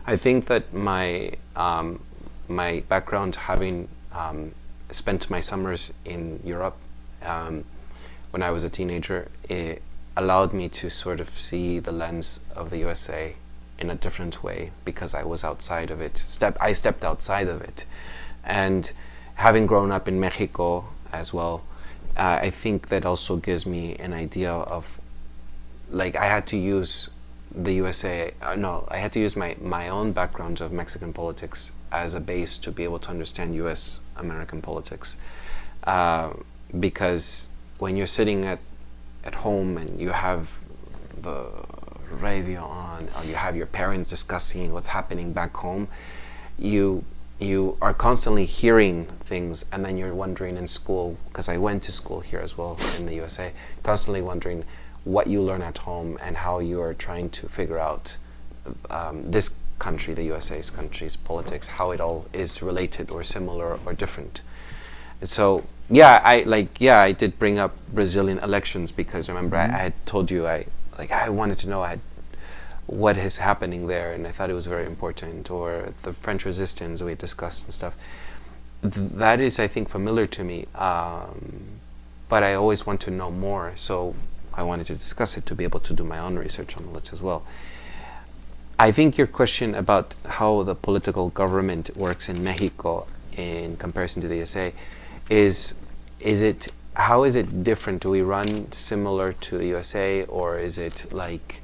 I think that my background, having spent my summers in Europe when I was a teenager, it allowed me to sort of see the lens of the USA in a different way, because I was outside of it. I stepped outside of it. And having grown up in Mexico as well, I think that also gives me an idea of, like, I had to use the USA, I had to use my own background of Mexican politics as a base to be able to understand US American politics. Because when you're sitting at home and you have the radio on, or you have your parents discussing what's happening back home, you are constantly hearing things, and then you're wondering in school, because I went to school here as well in the USA, constantly wondering what you learn at home and how you are trying to figure out this country, the USA's country's politics, how it all is related or similar or different. And so I did bring up Brazilian elections, because remember I had told you I wanted to know what is happening there, and I thought it was very important. Or the French resistance we discussed and stuff. That is, I think, familiar to me, but I always want to know more, so I wanted to discuss it to be able to do my own research on it as well. I think your question about how the political government works in Mexico in comparison to the USA how is it different? Do we run similar to the USA, or is it like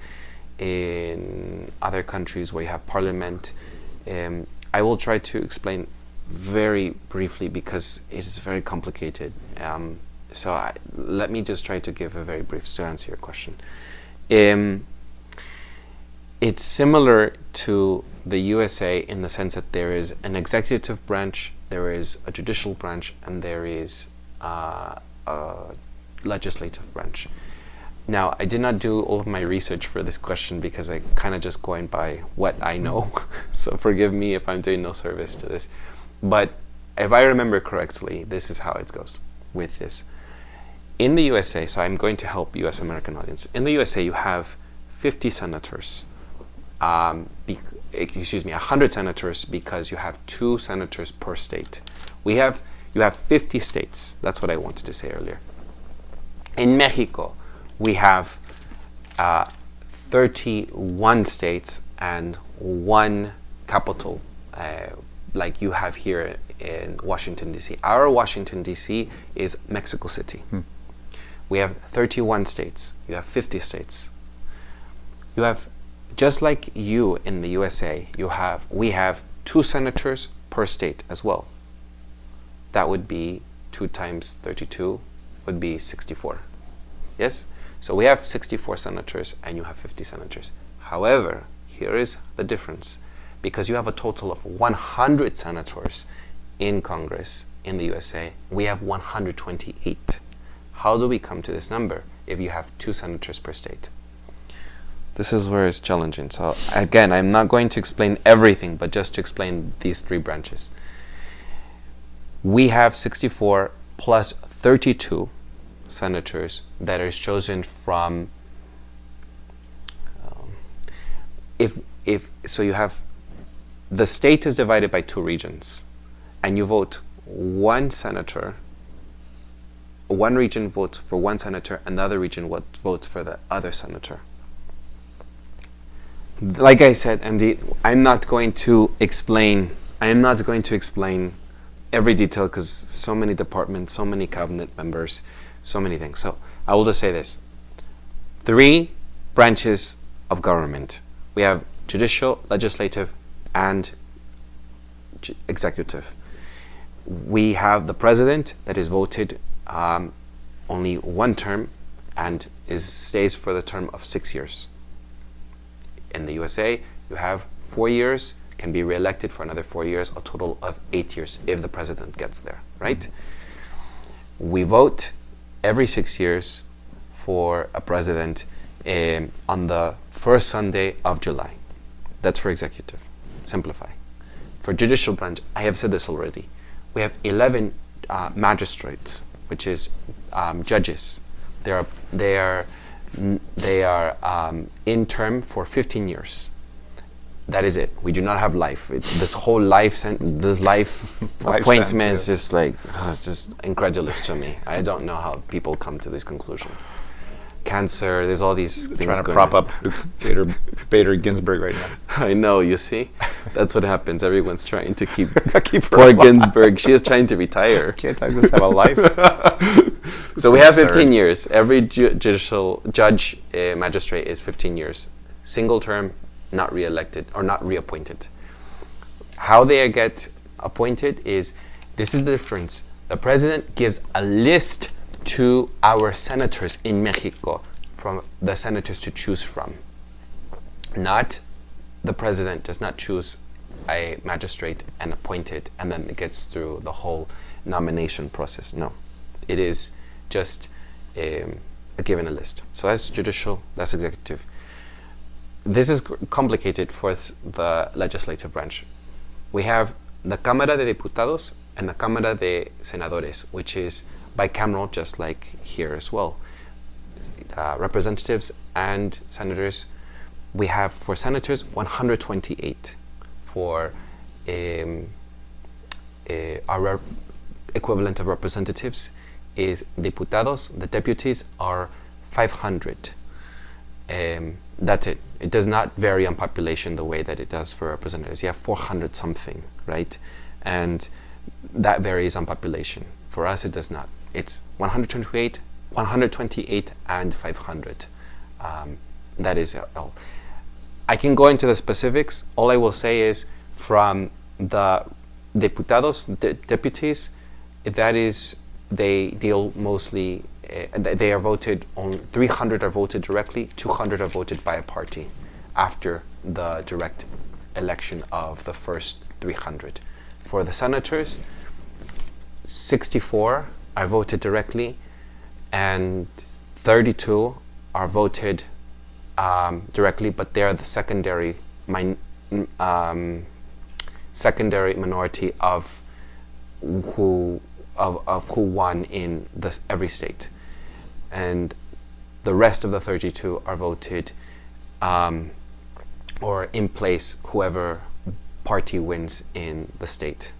in other countries where you have parliament? I will try to explain very briefly, because it is very complicated. Let me just try to give a very brief to answer your question. It's similar to the USA in the sense that there is an executive branch, there is a judicial branch, and there is a legislative branch. Now, I did not do all of my research for this question, because I kind of just going by what I know. So forgive me if I'm doing no service to this. But if I remember correctly, this is how it goes with this. In the USA, so I'm going to help US American audience. In the USA, you have 50 senators. 100 senators, because you have 2 senators per state. You have 50 states. That's what I wanted to say earlier. In Mexico, we have 31 states and 1 capital, like you have here in Washington, D.C. Our Washington, D.C. is Mexico City. We have 31 states. You have 50 states. You have, just like you in the USA, we have 2 senators per state as well. That would be 2 times 32 would be 64. Yes? So we have 64 senators and you have 50 senators. However, here is the difference. Because you have a total of 100 senators in Congress in the USA, we have 128. How do we come to this number if you have 2 senators per state? This is where it's challenging. So again, I'm not going to explain everything, but just to explain these 3 branches. We have 64 plus 32 senators that are chosen from, so you have, the state is divided by 2 regions, and you vote 1 senator, one region votes for 1 senator, another region votes for the other senator. Like I said, Andy, I'm not going to explain every detail because so many departments, so many cabinet members, so many things. So I will just say this. 3 branches of government. We have judicial, legislative, and executive. We have the president that is voted only 1 term and stays for the term of 6 years. In the USA, you have 4 years, can be re-elected for another 4 years, a total of 8 years if the president gets there, right? We vote every 6 years for a president on the first Sunday of July. That's for executive. Simplify. For judicial branch, I have said this already. We have 11 magistrates, which is judges. They are in term for 15 years. That is it. We do not have life. This whole life appointment is just like, it's just incredulous to me. I don't know how people come to this conclusion. Cancer, there's all these things trying to going prop on. up Bader Ginsburg right now. I know, you see? That's what happens. Everyone's trying to keep Keep her poor alive. Ginsburg. She is trying to retire. Can't I just have a life? So we have 15 years. Every judicial judge, magistrate is 15 years. Single term, not re-elected or not reappointed. How they get appointed is, this is the difference. The president gives a list to our senators in Mexico from the senators to choose from. Not the president does not choose a magistrate and appoint it and then it gets through the whole nomination process. No, it is just given a list. So that's judicial, that's executive. This is complicated for the legislative branch. We have the Cámara de Diputados and the Cámara de Senadores, which is bicameral, just like here as well. Representatives and senators, we have for senators 128. For our equivalent of representatives is diputados, the deputies are 500. That's it. It does not vary on population the way that it does for representatives. You have 400 something, right? And that varies on population. For us, it does not. It's 128, and 500. That is all. I can go into the specifics. All I will say is from the diputados, the deputies, that is, they deal mostly, they are voted on, 300 are voted directly, 200 are voted by a party after the direct election of the first 300. For the senators, 64 are voted directly and 32 are voted directly, but they're the secondary minority of who won in every state, and the rest of the 32 are voted or in place whoever party wins in the state.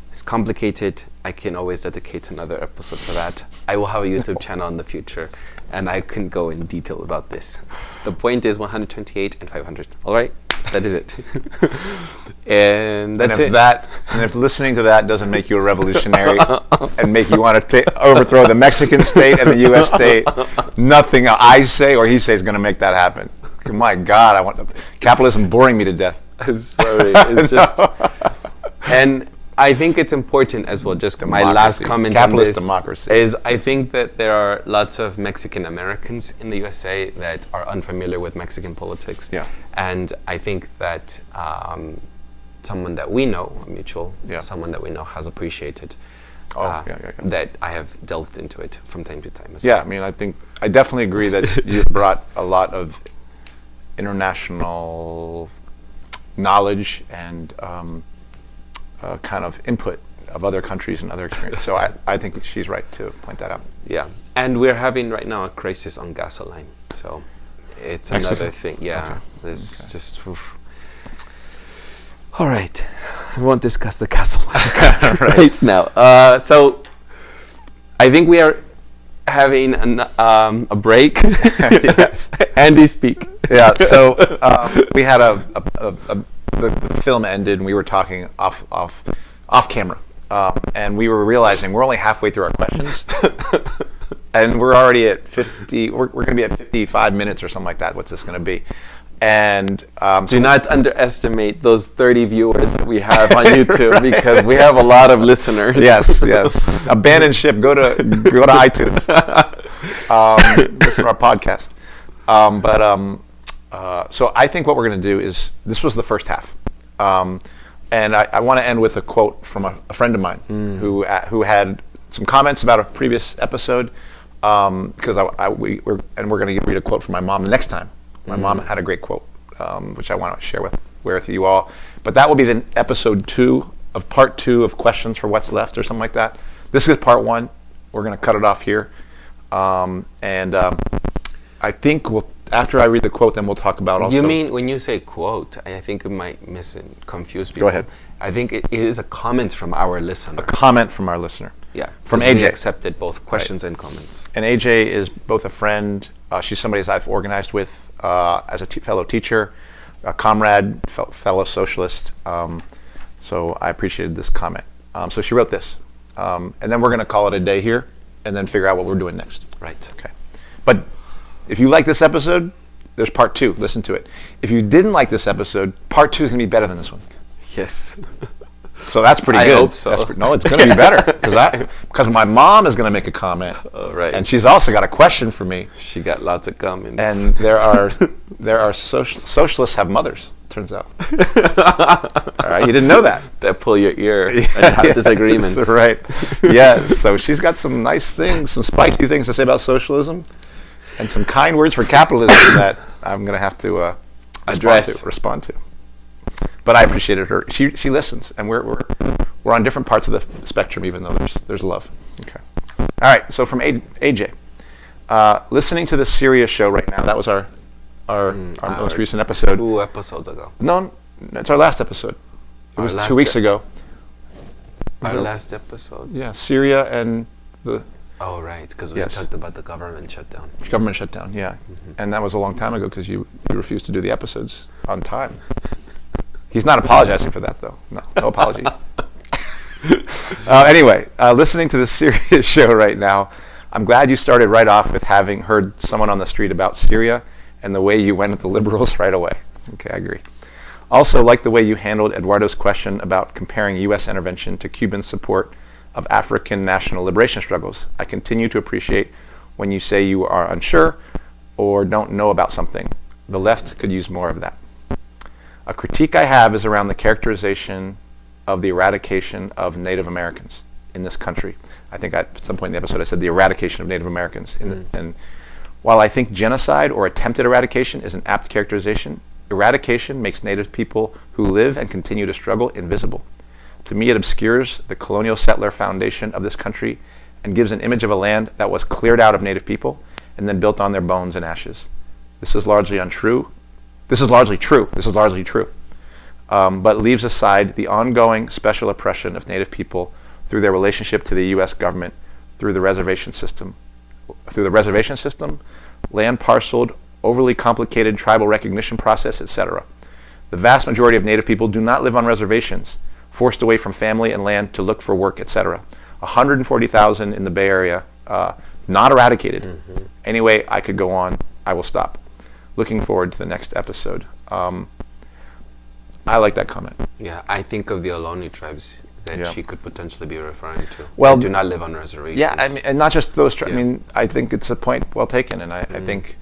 It's complicated. I can always dedicate another episode for that. I will have a YouTube channel in the future and I can go in detail about this. The point is 128 and 500. All right, that is it. And that's it. And if listening to that doesn't make you a revolutionary and make you want to overthrow the Mexican state and the U.S. state, nothing I say or he say is going to make that happen. My God, I want capitalism boring me to death. I'm sorry. It's just, and I think it's important as well. Just my Democracy. last comment Capitalist on this democracy. is I think that there are lots of Mexican Americans in the USA that are unfamiliar with Mexican politics. Yeah. And I think that someone that we know, a mutual, Yeah. someone that we know has appreciated Yeah. that I have delved into it from time to time as Yeah, well. I mean, I think I definitely agree that you brought a lot of international knowledge and kind of input of other countries and other experiences. So I think she's right to point that out. Yeah. And we're having right now a crisis on gasoline. So it's Mexico? another thing. Yeah. Okay. This just... Oof. All right. I won't discuss the gasoline right now. So I think we are having a break. Yes. Andy, speak. Yeah, so we had the film ended and we were talking off camera. And we were realizing we're only halfway through our questions. And we're already at 50, we're going to be at 55 minutes or something like that. What's this going to be? And do not underestimate those 30 viewers that we have on YouTube because we have a lot of listeners. Yes. Abandon ship. Go to iTunes. Listen to our podcast. So I think what we're going to do is this was the first half, and I want to end with a quote from a friend of mine who had some comments about a previous episode because we're going to read a quote from my mom the next time. My mom had a great quote, which I want to share with you all. But that will be the episode 2 of part 2 of questions for what's left or something like that. This is part 1. We're going to cut it off here. I think after I read the quote, then we'll talk about also. You mean when you say quote, I think it might confuse people. Go ahead. I think it is a comment from our listener. A comment from our listener. Yeah. From AJ. We AJ. accepted both questions and comments. And AJ is both a friend. She's somebody I've organized with as a fellow teacher, a comrade, fellow socialist. So I appreciated this comment. So she wrote this. And then we're going to call it a day here and then figure out what we're doing next. Right. Okay. But if you like this episode, there's part 2. Listen to it. If you didn't like this episode, part 2 is going to be better than this one. Yes. So that's pretty I good. hope so. No, it's going to be better because my mom is going to make a comment. Oh, right. And she's also got a question for me. She got lots of comments. And there are socialists have mothers. Turns out. All right, you didn't know that. That pull your ear and have disagreements. Right. Yeah. So she's got some nice things, some spicy things to say about socialism, and some kind words for capitalism that I'm going to have to respond to. But I appreciated her. She listens, and we're on different parts of the spectrum, even though there's love. Okay. All right. So from AJ, listening to the Syria show right now. That was our most recent episode. 2 episodes ago. No, it's our last episode. It was 2 weeks ago. Our last episode. Yeah, Syria and the. Oh, right, because we talked about the government shutdown. Government shutdown, yeah. And that was a long time ago because you refused to do the episodes on time. He's not apologizing for that, though. No apology. Anyway, listening to the Syria show right now, I'm glad you started right off with having heard someone on the street about Syria and the way you went at the liberals right away. Okay, I agree. Also, like the way you handled Eduardo's question about comparing U.S. intervention to Cuban support of African national liberation struggles. I continue to appreciate when you say you are unsure or don't know about something. The left could use more of that. A critique I have is around the characterization of the eradication of Native Americans in this country. I think at some point in the episode I said the eradication of Native Americans. And while I think genocide or attempted eradication is an apt characterization, eradication makes Native people who live and continue to struggle invisible. To me, it obscures the colonial settler foundation of this country and gives an image of a land that was cleared out of Native people and then built on their bones and ashes. This is largely true, but leaves aside the ongoing special oppression of Native people through their relationship to the U.S. government through the reservation system. Land parceled, overly complicated tribal recognition process, etc. The vast majority of Native people do not live on reservations, forced away from family and land to look for work, etc. 140,000 in the Bay Area, not eradicated. Anyway, I could go on. I will stop. Looking forward to the next episode. I like that comment. Yeah, I think of the Ohlone tribes that Yeah. she could potentially be referring to. Well, do not live on reservations. Yeah, I mean, and not just those. I Yeah. mean, I think it's a point well taken, and I think,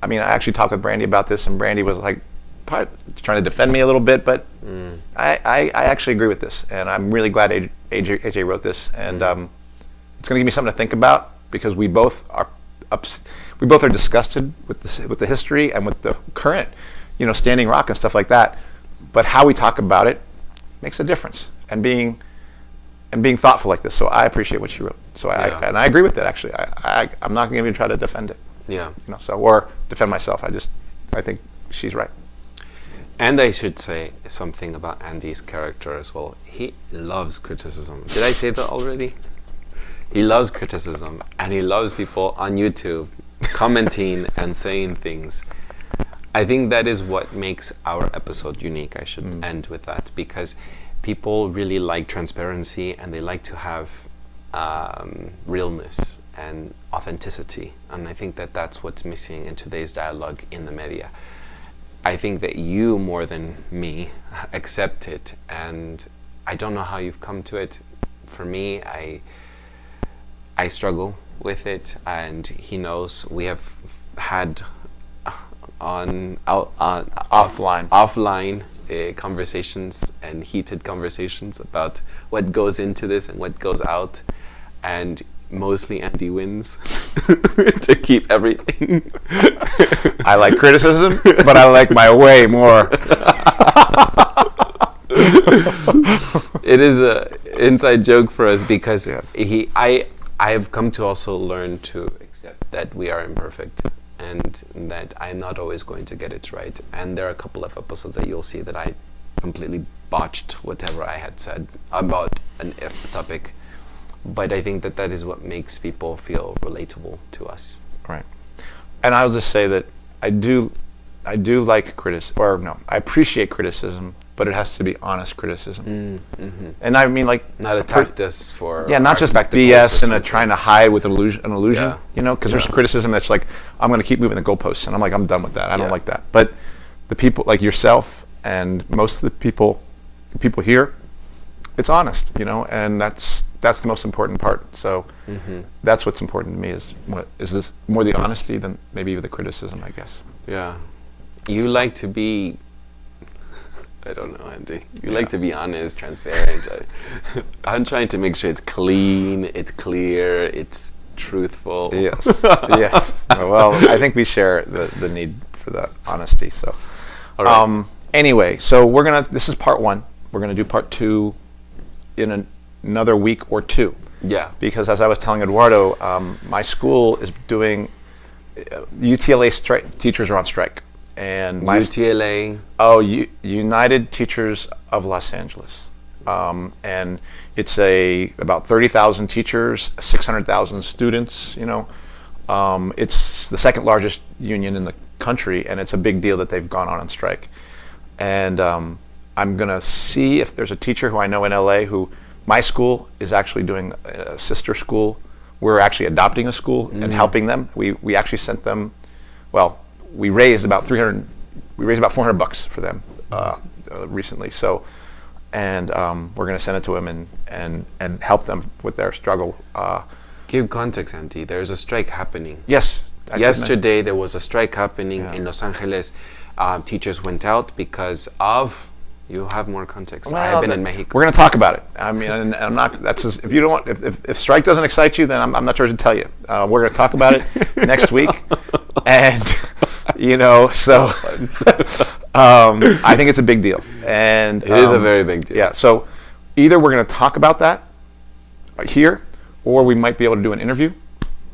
I mean, I actually talked with Brandy about this, and Brandy was like, probably trying to defend me a little bit, but I actually agree with this, and I'm really glad AJ wrote this, and it's going to give me something to think about, because we both are disgusted with the history and with the current, Standing Rock and stuff like that, but how we talk about it makes a difference, and being thoughtful like this. So I appreciate what she wrote. So I agree with it, actually. I'm not going to even try to defend it. Yeah. Or defend myself. I think she's right. And I should say something about Andy's character as well. He loves criticism. Did I say that already? He loves criticism, and he loves people on YouTube commenting and saying things. I think that is what makes our episode unique. I should end with that, because people really like transparency, and they like to have realness and authenticity. And I think that that's what's missing in today's dialogue in the media. I think that you, more than me, accept it, and I don't know how you've come to it. For me, I struggle with it, and he knows. We have had offline conversations and heated conversations about what goes into this and what goes out, and mostly Andy wins to keep everything. I like criticism, but I like my way more. It is a inside joke for us, because Yes. I have come to also learn to accept that we are imperfect, and that I'm not always going to get it right. And there are a couple of episodes that you'll see that I completely botched whatever I had said about an if topic. But I think that is what makes people feel relatable to us. Right. And I'll just say that I do like I appreciate criticism, but it has to be honest criticism. And I mean, like, Not attack us for not our just spectacles BS or and something. trying to hide with an illusion, Yeah. because there's criticism that's like, I'm going to keep moving the goalposts, and I'm like, I'm done with that. I don't Yeah. like that. But the people like yourself and most of the people here, it's honest, and that's the most important part. So that's what's important to me, is this more the honesty than maybe the criticism, I guess. Yeah. You like to be, I don't know, Andy. You like to be honest, transparent. I'm trying to make sure it's clean, it's clear, it's truthful. Yes. Yes. Well, I think we share the need for that honesty. So, All right. Anyway, so this is part 1. We're gonna do part 2 in another week or 2. Yeah. Because as I was telling Eduardo, my school is doing UTLA teachers are on strike, and my UTLA. United Teachers of Los Angeles, and it's about 30,000 teachers, 600,000 students. It's the second largest union in the country, and it's a big deal that they've gone on strike. And I'm gonna see if there's a teacher who I know in LA who. My school is actually doing a sister school. We're actually adopting a school and helping them. We actually sent them. Well, we raised about $400 for them recently. So, and we're going to send it to them and help them with their struggle. Give context, Andy. There's a strike happening. Yes. Yesterday there was a strike happening Yeah. in Los Angeles. Teachers went out because of. You have more context. Well, I've been in Mexico. We're going to talk about it. I mean, and I'm not. That's just, if you don't want. If strike doesn't excite you, then I'm not sure to tell you. We're going to talk about it next week, and so I think it's a big deal, and It is a very big deal. Yeah. So either we're going to talk about that here, or we might be able to do an interview,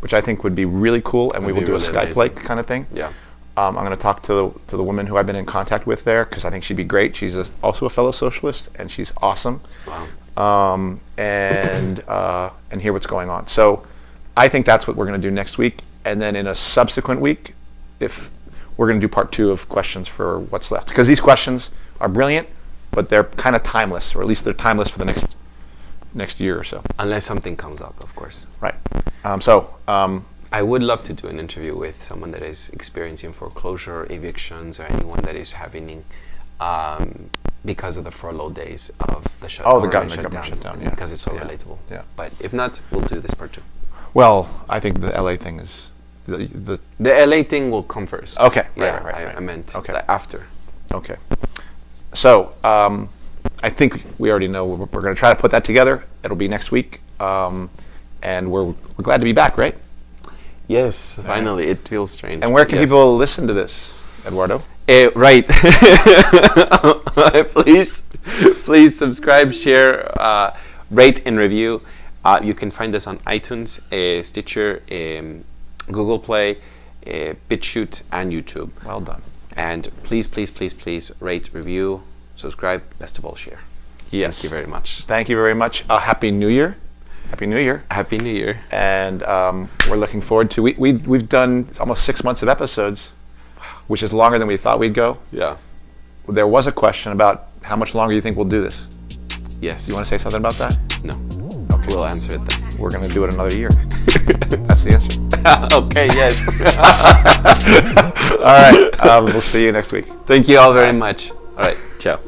which I think would be really cool, and we will do really a Skype-like kind of thing. Yeah. I'm going to talk to the woman who I've been in contact with there, because I think she'd be great. She's also a fellow socialist, and she's awesome. Wow. And hear what's going on. So I think that's what we're going to do next week. And then in a subsequent week, if we're going to do part 2 of questions for what's left. Because these questions are brilliant, but they're kind of timeless, or at least they're timeless for the next year or so. Unless something comes up, of course. Right. I would love to do an interview with someone that is experiencing foreclosure, evictions, or anyone that is having because of the furlough days of the government shutdown. shutdown, yeah. Because it's so Yeah. relatable. Yeah. But if not, we'll do this part 2. Well, I think the LA thing is the The LA thing will come first. Okay, Yeah, right. I meant Okay. the after. Okay. So, I think we already know we're going to try to put that together. It'll be next week. And we're glad to be back, right? Yes, finally. It feels strange. And where can Yes. people listen to this, Eduardo? Right. please subscribe, share, rate, and review. You can find us on iTunes, Stitcher, Google Play, BitChute, and YouTube. Well done. And please rate, review, subscribe, best of all, share. Yes. Thank you very much. Thank you very much. Happy New Year. Happy New Year. Happy New Year. And we're looking forward to we've done almost 6 months of episodes, which is longer than we thought we'd go. Yeah. There was a question about how much longer you think we'll do this. Yes. You want to say something about that? No. Okay. We'll answer it then. We're going to do it another year. That's the answer. Okay, yes. All right. We'll see you next week. Thank you all very much. All right. Ciao.